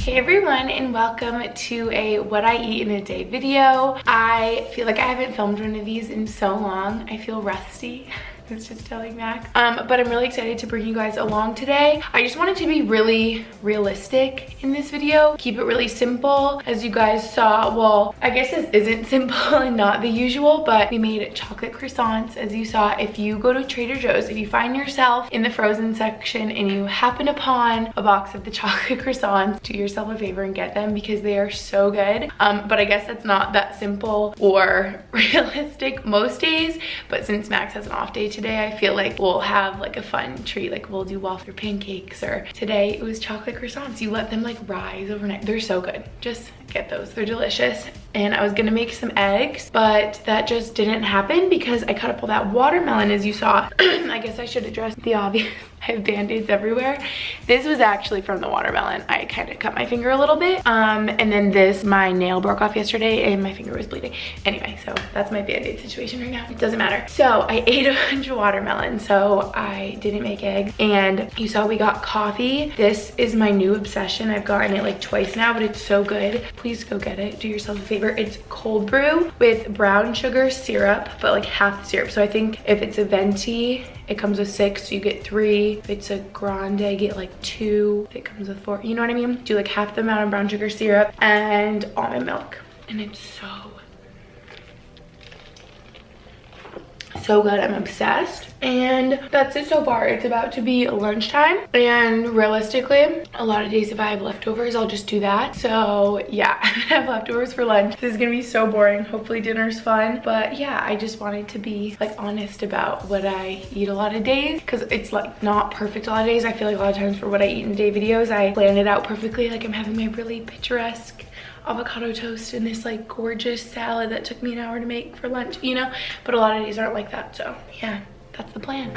Hey everyone, and welcome to a what I eat in a day video. I feel like I haven't filmed one of these in so long. I feel rusty. It's just telling Max. But I'm really excited to bring you guys along today. I just wanted to be really realistic in this video. Keep it really simple. As you guys saw, well, I guess this isn't simple and not the usual, but we made chocolate croissants. As you saw, if you go to Trader Joe's, if you find yourself in the frozen section and you happen upon a box of the chocolate croissants, do yourself a favor and get them because they are so good. But I guess that's not that simple or realistic most days. But since Max has an off day today, I feel like we'll have like a fun treat. Like we'll do waffle pancakes, or today it was chocolate croissants. You let them like rise overnight. They're so good. Just get those. They're delicious. And I was gonna make some eggs, but that just didn't happen because I cut up all that watermelon, as you saw. I guess I should address the obvious. I have band-aids everywhere. This was actually from the watermelon. I kind of cut my finger a little bit. And then my nail broke off yesterday and my finger was bleeding. Anyway, so that's my band-aid situation right now. It doesn't matter. So I ate a bunch of watermelon, so I didn't make eggs. And you saw we got coffee. This is my new obsession. I've gotten it like twice now, but it's so good. Please go get it. Do yourself a favor. It's cold brew with brown sugar syrup, but like half the syrup. So I think if it's a venti, it comes with 6, so you get 3. If it's a grande, get like 2. If it comes with 4, you know what I mean? Do like half the amount of brown sugar syrup and almond milk. And it's so good. I'm obsessed. And that's it so far. It's about to be lunchtime, and realistically, a lot of days if I have leftovers, I'll just do that. So yeah, I have leftovers for lunch. This is gonna be so boring. Hopefully dinner's fun, but yeah, I just wanted to be like honest about what I eat a lot of days, because it's like not perfect a lot of days. I feel like a lot of times for what I eat in day videos, I plan it out perfectly. Like I'm having my really picturesque avocado toast and this like gorgeous salad that took me an hour to make for lunch, you know? But a lot of days aren't like that, so yeah, that's the plan.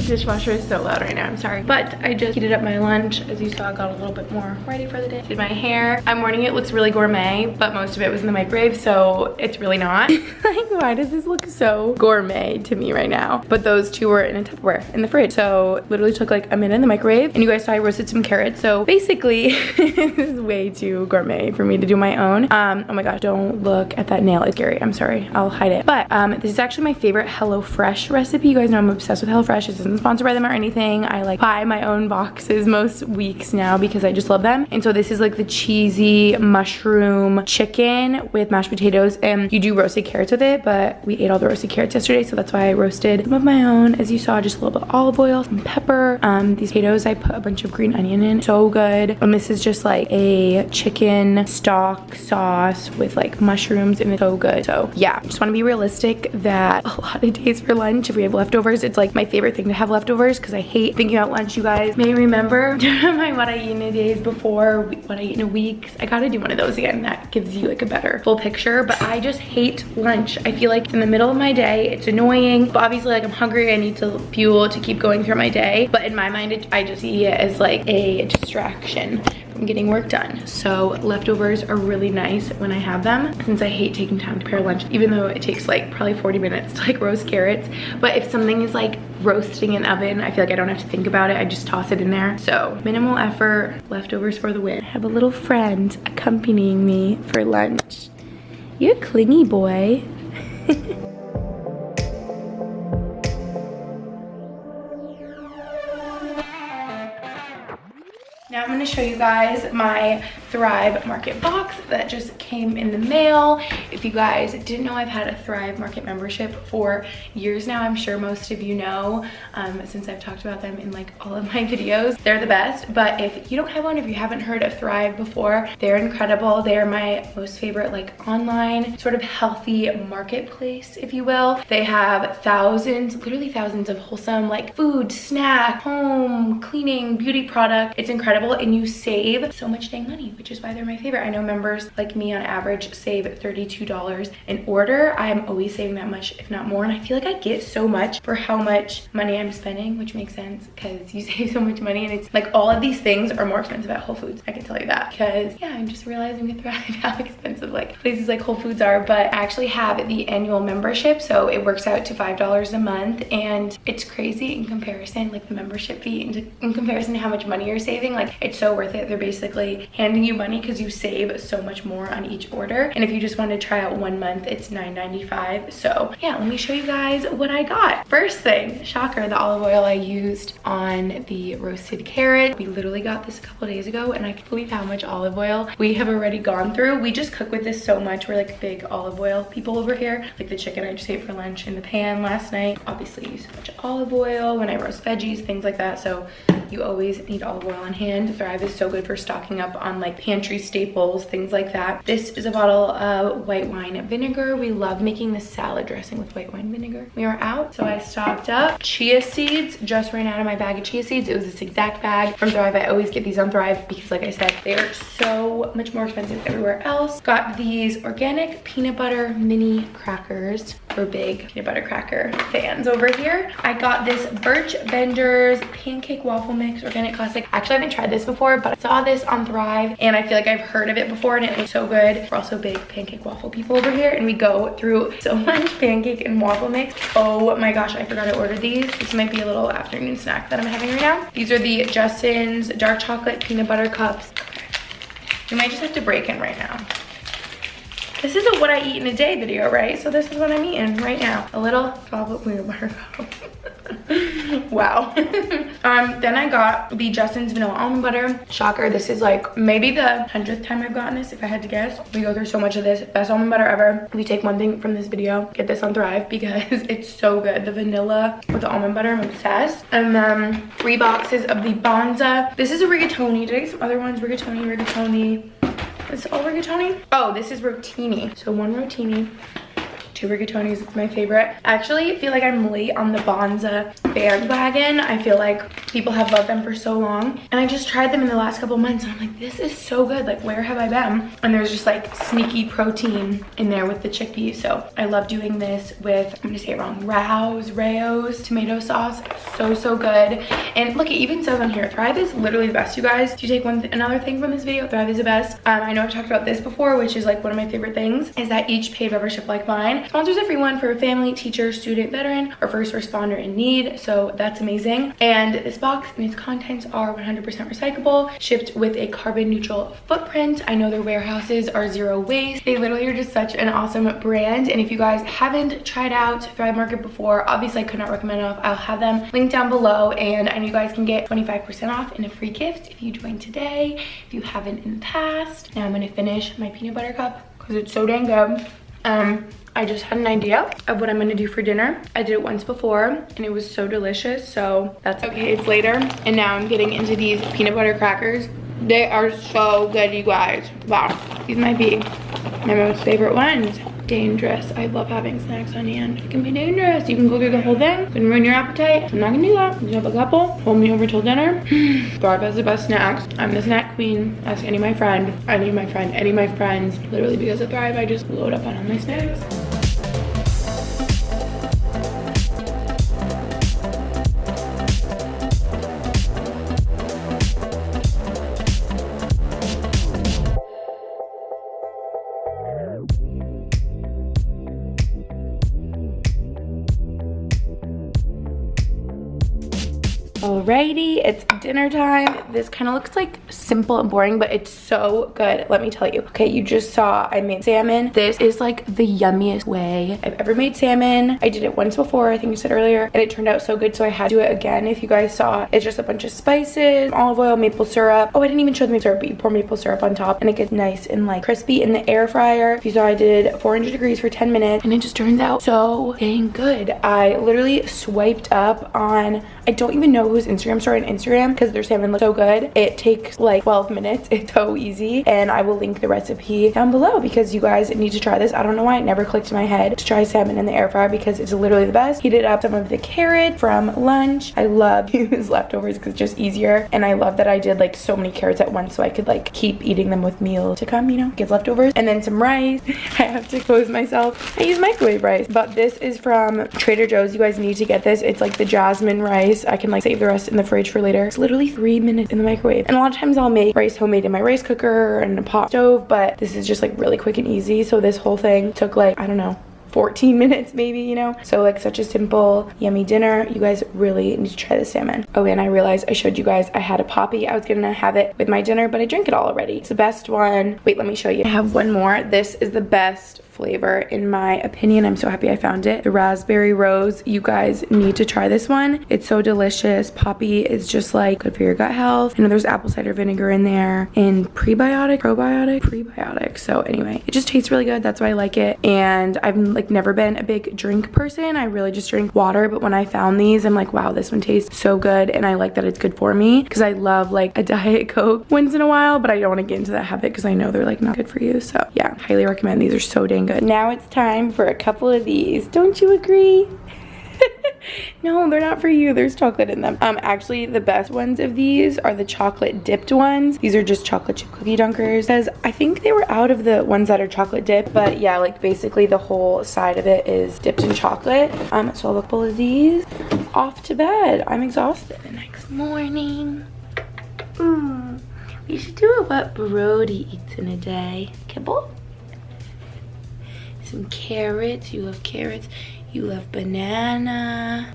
Dishwasher is so loud right now, I'm sorry. But I just heated up my lunch. As you saw, I got a little bit more ready for the day. Did my hair. I'm warning you, it looks really gourmet, but most of it was in the microwave, so it's really not. Like, why does this look so gourmet to me right now? But those two were in a Tupperware in the fridge. So literally took like a minute in the microwave. And you guys saw I roasted some carrots. So basically, this is way too gourmet for me to do my own. Oh my gosh, don't look at that nail. It's scary. I'm sorry, I'll hide it. But this is actually my favorite HelloFresh recipe. You guys know I'm obsessed with HelloFresh. This isn't sponsored by them or anything. I like buy my own boxes most weeks now because I just love them. And so this is like the cheesy mushroom chicken with mashed potatoes, and you do roasted carrots with it, but we ate all the roasted carrots yesterday, so that's why I roasted some of my own. As you saw, just a little bit of olive oil, some pepper. These potatoes I put a bunch of green onion in. So good. And this is just like a chicken stock sauce with like mushrooms, and it's so good. So yeah, just want to be realistic that a lot of days for lunch, if we have leftovers, it's like my favorite thing to have leftovers because I hate thinking about lunch. You guys may remember my what I eat in a days before what I eat in a week. I gotta do one of those again. That gives you like a better full picture. But I just hate lunch. I feel like it's in the middle of my day. It's annoying. But obviously, like I'm hungry. I need to fuel to keep going through my day. But in my mind, I just eat it as like a distraction from getting work done. So leftovers are really nice when I have them, since I hate taking time to prepare lunch, even though it takes like probably 40 minutes to like roast carrots. But if something is like roasting in oven, I feel like I don't have to think about it. I just toss it in there. So minimal effort, leftovers for the win. I have a little friend accompanying me for lunch. You're a clingy boy. Now I'm gonna show you guys my Thrive Market box that just came in the mail. If you guys didn't know, I've had a Thrive Market membership for years now. I'm sure most of you know, since I've talked about them in like all of my videos. They're the best, but if you don't have one, if you haven't heard of Thrive before, they're incredible. They're my most favorite like online sort of healthy marketplace, if you will. They have thousands, literally thousands of wholesome like food, snack, home, cleaning, beauty product. It's incredible, and you save so much dang money, which is why they're my favorite. I know members like me on average save $32 an order. I am always saving that much, if not more, and I feel like I get so much for how much money I'm spending, which makes sense because you save so much money, and it's like all of these things are more expensive at Whole Foods. I can tell you that because yeah, I'm just realizing with Thrive how expensive like places like Whole Foods are, but I actually have the annual membership, so it works out to $5 a month, and it's crazy in comparison, like the membership fee in comparison to how much money you're saving. Like it's so worth it. They're basically handing you money because you save so much more on each order, and if you just want to try out 1 month, it's $9.95. So yeah, let me show you guys what I got. First thing, shocker, the olive oil I used on the roasted carrot. We literally got this a couple days ago, and I can't believe how much olive oil we have already gone through. We just cook with this so much. We're like big olive oil people over here. Like the chicken I just ate for lunch in the pan last night, obviously use so much olive oil when I roast veggies, things like that. So you always need olive oil on hand. Thrive is so good for stocking up on like pantry staples, things like that. This is a bottle of white wine vinegar. We love making this salad dressing with white wine vinegar. We are out, so I stocked up. Chia seeds, just ran out of my bag of chia seeds. It was this exact bag from Thrive. I always get these on Thrive because like I said, they are so much more expensive everywhere else. Got these organic peanut butter mini crackers. We're big peanut butter cracker fans over here. I got this Birch Benders pancake waffle mix organic classic. Actually, I haven't tried this before, but I saw this on Thrive and I feel like I've heard of it before, and it looks so good. We're also big pancake waffle people over here, and we go through so much pancake and waffle mix. Oh my gosh, I forgot I ordered these. This might be a little afternoon snack that I'm having right now. These are the Justin's dark chocolate peanut butter cups. We might just have to break in right now. This is a what I eat in a day video, right? So this is what I'm eating right now. A little chocolate peanut butter cup. Wow. Then I got the Justin's vanilla almond butter. Shocker, this is like maybe the 100th time I've gotten this, if I had to guess. We go through so much of this. Best almond butter ever. If you take one thing from this video, get this on Thrive because it's so good. The vanilla with the almond butter, I'm obsessed. And then 3 boxes of the Bonza. This is a rigatoni. Did I get some other ones? Rigatoni. Is it all rigatoni? Oh, this is rotini. So 1 rotini, 2 rigatonis. It's my favorite. I actually feel like I'm late on the Bonza bandwagon. I feel like people have loved them for so long, and I just tried them in the last couple months, and I'm like, this is so good. Like, where have I been? And there's just like sneaky protein in there with the chickpeas. So I love doing this with, I'm gonna say it wrong, Rao's tomato sauce. So good. And look, it even says on here, Thrive is literally the best, you guys. If you take another thing from this video, Thrive is the best. I know I've talked about this before, which is like one of my favorite things, is that each paid membership like mine sponsors a free one for a family, teacher, student, veteran, or first responder in need. So that's amazing. And this box and its contents are 100% recyclable, shipped with a carbon neutral footprint. I know their warehouses are zero waste. They literally are just such an awesome brand. And if you guys haven't tried out Thrive Market before, obviously I could not recommend enough. I'll have them linked down below, and I know you guys can get 25% off and a free gift if you join today, if you haven't in the past. Now I'm gonna finish my peanut butter cup because it's so dang good. I just had an idea of what I'm gonna do for dinner. I did it once before and it was so delicious, so that's okay. It's later, and now I'm getting into these peanut butter crackers. They are so good, you guys. Wow, these might be my most favorite ones. Dangerous. I love having snacks on hand. It can be dangerous. You can go through the whole thing. It can ruin your appetite. I'm not gonna do that. You have a couple. Hold me over till dinner. Thrive has the best snacks. I'm the snack queen. Ask any of my friends. Literally because of Thrive, I just load up on all my snacks. Alrighty, it's dinner time. This kind of looks like simple and boring, but it's so good, let me tell you. Okay, you just saw I made salmon. This is like the yummiest way I've ever made salmon. I did it once before, I think you said earlier, and it turned out so good, so I had to do it again. If you guys saw, it's just a bunch of spices, olive oil, maple syrup. Oh, I didn't even show the maple syrup, but you pour maple syrup on top and it gets nice and like crispy in the air fryer. If you saw, I did 400 degrees for 10 minutes and it just turns out so dang good. I literally swiped up on, I don't even know whose Instagram story on Instagram because their salmon looks so good. It takes like 12 minutes. It's so easy, and I will link the recipe down below because you guys need to try this. I don't know why it never clicked in my head to try salmon in the air fryer because it's literally the best. Heated up some of the carrot from lunch. I love to use leftovers because it's just easier, and I love that I did like so many carrots at once so I could like keep eating them with meals to come, you know, get leftovers. And then some rice. I have to expose myself. I use microwave rice, but this is from Trader Joe's. You guys need to get this. It's like the jasmine rice. I can like save the rest in the fridge for later. It's literally 3 minutes in the microwave. And a lot of times I'll make rice homemade in my rice cooker and a pot stove, but this is just like really quick and easy. So this whole thing took like, I don't know, 14 minutes maybe, you know? So like such a simple, yummy dinner. You guys really need to try the salmon. Oh, and I realized I showed you guys I had a poppy. I was gonna have it with my dinner, but I drank it all already. It's the best one. Wait, let me show you. I have one more. This is the best flavor in my opinion. I'm so happy I found it. The raspberry rose. You guys need to try this one. It's so delicious. Poppy is just like good for your gut health. I know there's apple cider vinegar in there and prebiotic. So anyway, it just tastes really good. That's why I like it. And I've like never been a big drink person. I really just drink water. But when I found these, I'm like, wow, this one tastes so good. And I like that it's good for me because I love like a Diet Coke once in a while, but I don't want to get into that habit because I know they're like not good for you. So yeah, highly recommend. These are so dang good. Now it's time for a couple of these. Don't you agree? No, they're not for you. There's chocolate in them. Actually, the best ones of these are the chocolate dipped ones. These are just chocolate chip cookie dunkers because I think they were out of the ones that are chocolate dipped. But yeah, like basically the whole side of it is dipped in chocolate. So I'll look full of these. Off to bed. I'm exhausted. The next morning. We should do a what Brody eats in a day. Kibble? Some carrots. You love carrots. You love banana.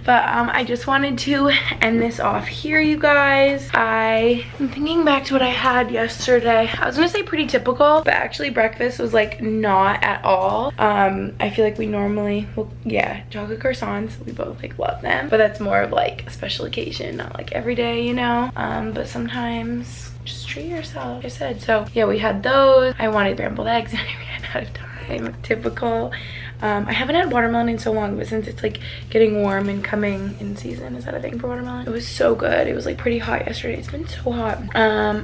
But I just wanted to end this off here, you guys. I'm thinking back to what I had yesterday. I was gonna say pretty typical, but actually breakfast was like not at all. I feel like we normally, well, yeah, chocolate croissants. We both like love them, but that's more of like a special occasion, not like every day, you know. But sometimes just treat yourself, like I said. So yeah, we had those. I wanted scrambled eggs and I ran out of time. Typical. I haven't had watermelon in so long, but since it's like getting warm and coming in season, is that a thing for watermelon? It was so good. It was like pretty hot yesterday. It's been so hot.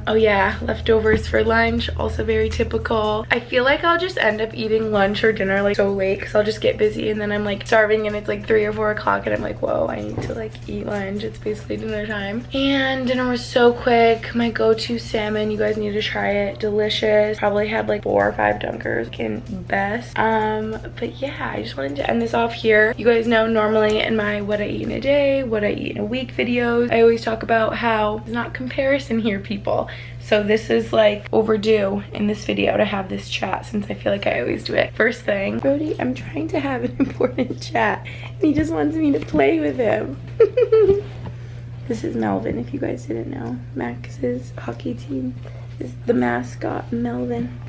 Oh yeah, leftovers for lunch, also very typical. I feel like I'll just end up eating lunch or dinner like so late because I'll just get busy and then I'm like starving and it's like 3 or 4 o'clock and I'm like, whoa, I need to like eat lunch. It's basically dinner time. And dinner was so quick. My go-to salmon, you guys need to try it. Delicious. Probably had like 4 or 5 dunkers in best. But yeah, I just wanted to end this off here. You guys know normally in my what I eat in a day, what I eat in a week videos, I always talk about how there's not comparison here, people. So this is like overdue in this video to have this chat since I feel like I always do it first thing. Brody, I'm trying to have an important chat and he just wants me to play with him. This is Melvin, if you guys didn't know. Max's hockey team is the mascot, Melvin.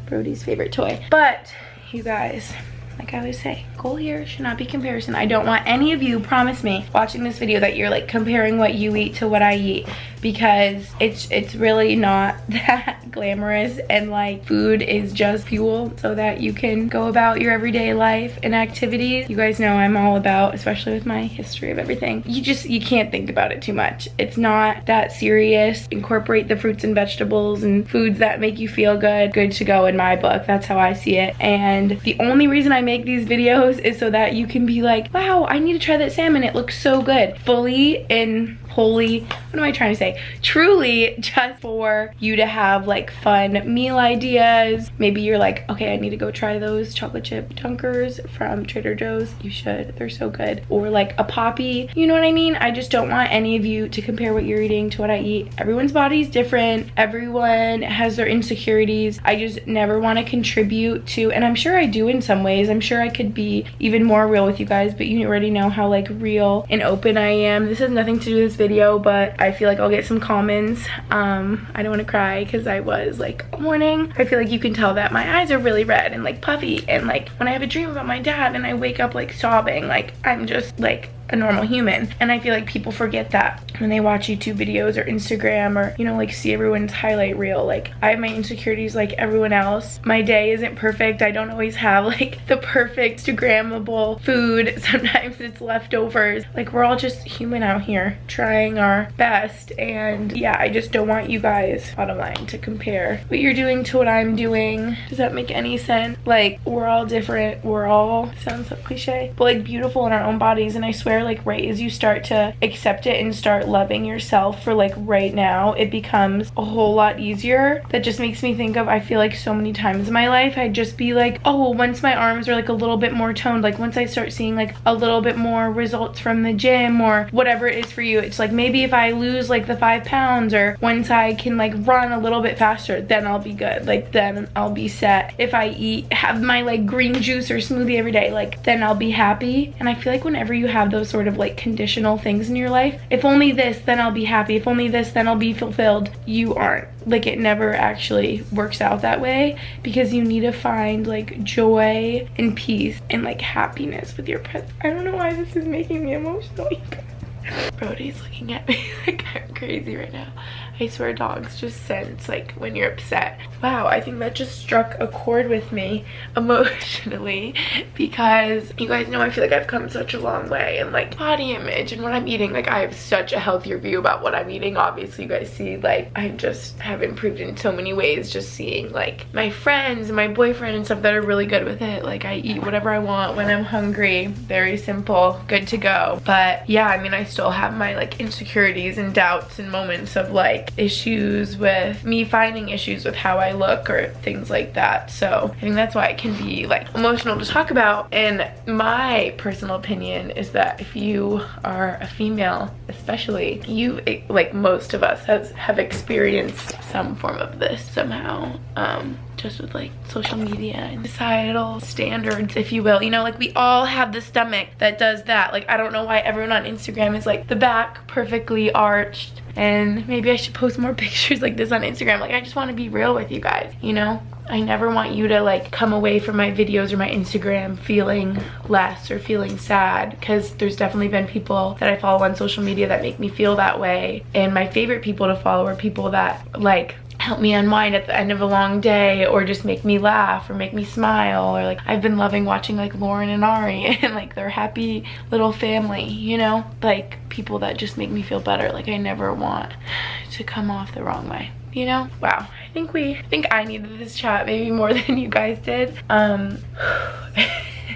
Brody's favorite toy. But you guys, like I always say, goal here should not be comparison. I don't want any of you, promise me, watching this video that you're like comparing what you eat to what I eat, because it's really not that glamorous, and like food is just fuel so that you can go about your everyday life and activities. You guys know I'm all about, especially with my history of everything, you can't think about it too much. It's not that serious. Incorporate the fruits and vegetables and foods that make you feel good to go in my book. That's how I see it. And the only reason I make these videos is so that you can be like, wow, I need to try that salmon, it looks so good. Fully in wholly, what am I trying to say? Truly just for you to have like fun meal ideas. Maybe you're like, okay, I need to go try those chocolate chip Dunkers from Trader Joe's. You should, they're so good. Or like a Poppy, you know what I mean? I just don't want any of you to compare what you're eating to what I eat. Everyone's body's different. Everyone has their insecurities. I just never want to contribute to, and I'm sure I do in some ways. I'm sure I could be even more real with you guys, but you already know how like real and open I am. This has nothing to do with this video, but I feel like I'll get some comments. I don't want to cry because I was like all morning. I feel like you can tell that my eyes are really red and like puffy, and like when I have a dream about my dad and I wake up like sobbing, like I'm just like a normal human. And I feel like people forget that when they watch YouTube videos or Instagram, or you know, like see everyone's highlight reel. Like I have my insecurities like everyone else. My day isn't perfect. I don't always have like the perfect Instagrammable food. Sometimes it's leftovers. Like we're all just human out here trying our best. And yeah, I just don't want you guys, bottom line, to compare what you're doing to what I'm doing. Does that make any sense? Like we're all different. We're all, sounds so cliche, but like beautiful in our own bodies. And I swear, like right as you start to accept it and start loving yourself for like right now, it becomes a whole lot easier. That just makes me think of, I feel like so many times in my life I'd just be like, oh, once my arms are like a little bit more toned, like once I start seeing like a little bit more results from the gym or whatever it is for you, it's like maybe if I lose like the 5 pounds, or once I can like run a little bit faster, then I'll be good. Like then I'll be set. If I have my like green juice or smoothie every day, like then I'll be happy. And I feel like whenever you have those sort of like conditional things in your life, if only this, then I'll be happy. If only this, then I'll be fulfilled. You aren't. Like it never actually works out that way, because you need to find like joy and peace and like happiness with your present. I don't know why this is making me emotional. Brody's looking at me like I'm crazy right now. I swear dogs just sense like when you're upset. Wow, I think that just struck a chord with me emotionally, because you guys know I feel like I've come such a long way in like body image and what I'm eating. Like I have such a healthier view about what I'm eating. Obviously you guys see like I just have improved in so many ways, just seeing like my friends and my boyfriend and stuff that are really good with it. Like I eat whatever I want when I'm hungry. Very simple, good to go. But yeah, I mean I still have my like insecurities and doubts and moments of like issues with me, finding issues with how I look or things like that. So I think that's why it can be like emotional to talk about. And my personal opinion is that if you are a female, especially, you, like most of us have experienced some form of this somehow. Just with like social media and societal standards, if you will, you know, like we all have the stomach that does that. Like I don't know why everyone on Instagram is like the back perfectly arched, and maybe I should post more pictures like this on Instagram. Like I just want to be real with you guys, you know. I never want you to like come away from my videos or my Instagram feeling less or feeling sad, because there's definitely been people that I follow on social media that make me feel that way. And my favorite people to follow are people that like help me unwind at the end of a long day, or just make me laugh or make me smile. Or like I've been loving watching like Lauren and Ari and like their happy little family, you know, like people that just make me feel better. Like I never want to come off the wrong way, you know. Wow, I think I needed this chat maybe more than you guys did.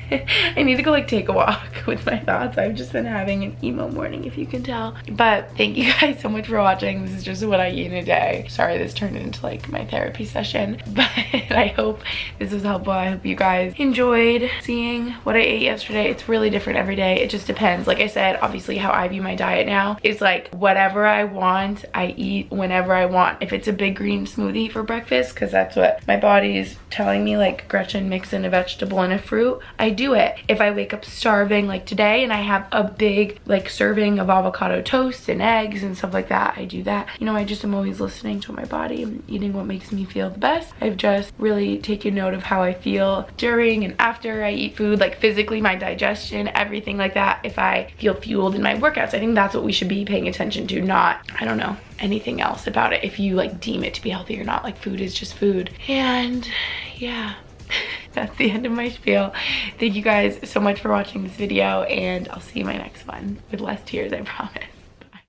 I need to go like take a walk with my thoughts. I've just been having an emo morning, if you can tell. But thank you guys so much for watching. This is just what I eat in a day. Sorry this turned into like my therapy session, but I hope this was helpful. I hope you guys enjoyed seeing what I ate yesterday. It's really different every day. It just depends. Like I said, obviously how I view my diet now is like whatever I want, I eat whenever I want. If it's a big green smoothie for breakfast, because that's what my body is telling me, like Gretchen, mix in a vegetable and a fruit, I do it. If I wake up starving like today and I have a big like serving of avocado toast and eggs and stuff like that, I do that. You know, I just am always listening to my body and eating what makes me feel the best. I've just really taken note of how I feel during and after I eat food, like physically, my digestion, everything like that. If I feel fueled in my workouts, I think that's what we should be paying attention to, not, I don't know, anything else about it. If you like deem it to be healthy or not, like food is just food. And yeah. That's the end of my spiel. Thank you guys so much for watching this video, and I'll see you in my next one with less tears, I promise.